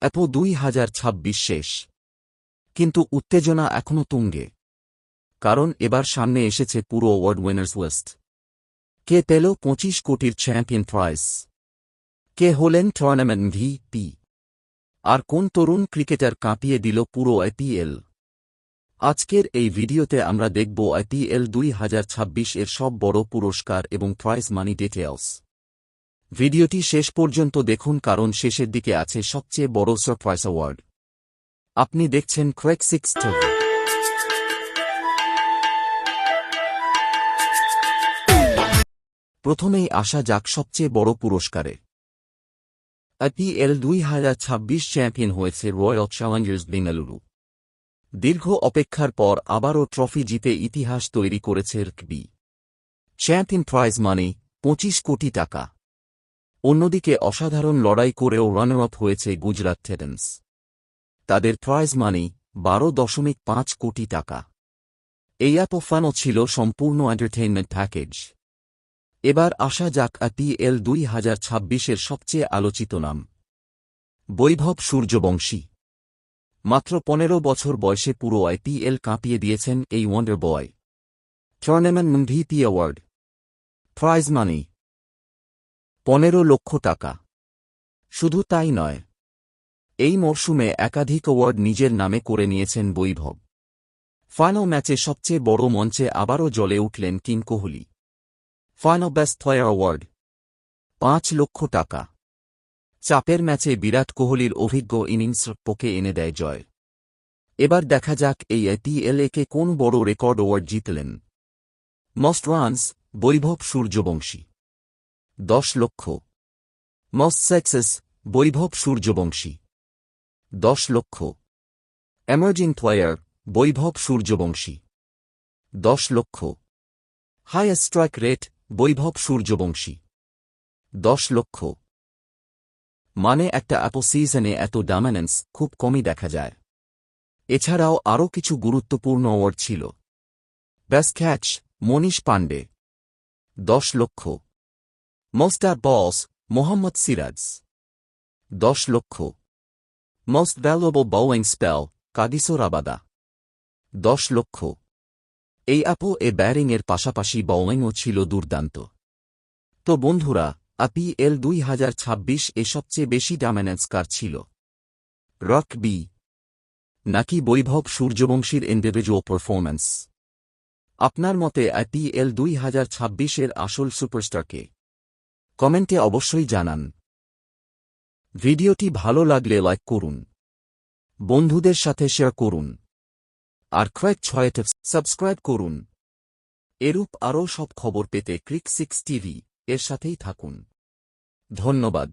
Apo 2026 শেষ, কিন্তু উত্তেজনা এখনও তুঙ্গে। কারণ এবার সামনে এসেছে পুরো অ্যাওয়ার্ড উইনার্স লিস্ট। কে পেল 25 কোটির চ্যাম্পিয়ন প্রাইজ? কে হলেন টুর্নামেন্ট MVP? আর কোন তরুণ ক্রিকেটার কাঁপিয়ে দিল পুরো IPL? আজকের এই ভিডিওতে আমরা দেখব IPL 2026 এর সব বড় পুরস্কার এবং প্রাইজ মানি ডিটেইলস। ভিডিওটি শেষ পর্যন্ত দেখুন, কারণ শেষের দিকে আছে সবচেয়ে বড় সারপ্রাইজ অ্যাওয়ার্ড। আপনি দেখছেন ক্রেক 6 টিভি। প্রথমেই আসা যাক সবচেয়ে বড় পুরস্কারে। IPL 2026 চ্যাম্পিয়ন হয়েছে রয়্যাল চ্যালেঞ্জার্স বেঙ্গালুরু। দীর্ঘ অপেক্ষার পর আবারও ট্রফি জিতে ইতিহাস তৈরি করেছে RCB। চ্যাম্পিয়ন প্রাইজ মানি 25 কোটি টাকা। অন্যদিকে অসাধারণ লড়াই করেও রানার আপ হয়েছে গুজরাট টাইটান্স। তাদের প্রাইজ মানি 12.5 কোটি টাকা। এই অ্যাপোফানো ছিল সম্পূর্ণ এন্টারটেইনমেন্ট প্যাকেজ। এবার আসা যাক IPL 2026 এর সবচেয়ে আলোচিত নাম, বৈভব সূর্যবংশী। মাত্র 15 বছর বয়সে পুরো IPL কাঁপিয়ে দিয়েছেন এই ওয়ান্ডার বয়। Tournament MVP award, prize money 15 লক্ষ টাকা। শুধু তাই নয়, এই মরশুমে একাধিক অ্যাওয়ার্ড নিজের নামে করে নিয়েছেন বৈভব। ফাইনাল ম্যাচে সবচেয়ে বড় মঞ্চে আবারও জ্বলে উঠলেন king Kohli. Final best player award, 5 লক্ষ টাকা। চাপের ম্যাচে বিরাট কোহলির অভিজ্ঞ ইনিংস পোকে এনে দেয় জয়। এবার দেখা যাক এই IPL কে কোন বড় রেকর্ড অ্যাওয়ার্ড জিতলেন। মোস্ট রানস, বৈভব সূর্যবংশী, 10 লক্ষ। মোস্ট সাকসেস, বৈভব সূর্যবংশী, 10 লক্ষ। এমার্জিং প্লেয়ার, বৈভব সূর্যবংশী, 10 লক্ষ। হাইয়েস্ট স্ট্রাইক রেট, বৈভব সূর্যবংশী, 10 লক্ষ। মানে একটা অ্যাপো সিজনে এত ডমিনেন্স খুব কমই দেখা যায়। এছাড়াও আরও কিছু গুরুত্বপূর্ণ অ্যাওয়ার্ড ছিল। বেস্ট ক্যাচ, মনীষ পাণ্ডে, 10 লক্ষ। মোস্ট অ্যাট বলস, মোহাম্মদ সিরাজ, 10 লক্ষ। Most valuable bowling spell, Kagiso Rabada, 10 লক্ষ। এই অ্যাপো ব্যাটিংয়ের পাশাপাশি বোলিংও ছিল দুর্দান্ত। তো বন্ধুরা, IPL 2026 সবচেয়ে বেশি ডমিনেন্স কার ছিল? RCB নাকি বৈভব সূর্যবংশীর ইন্ডিভিজুয়াল পারফরম্যান্স? আপনার মতে IPL 2026 এর আসল সুপারস্টারকে? কমেন্টে অবশ্যই জানান। ভিডিওটি ভালো লাগলে লাইক করুন, বন্ধুদের সাথে শেয়ার করুন, আর ক্রেক 6 টিপস সাবস্ক্রাইব করুন। এরূপ আরও সব খবর পেতে ক্রিক 6 টিভি এর সাথেই থাকুন। ধন্যবাদ।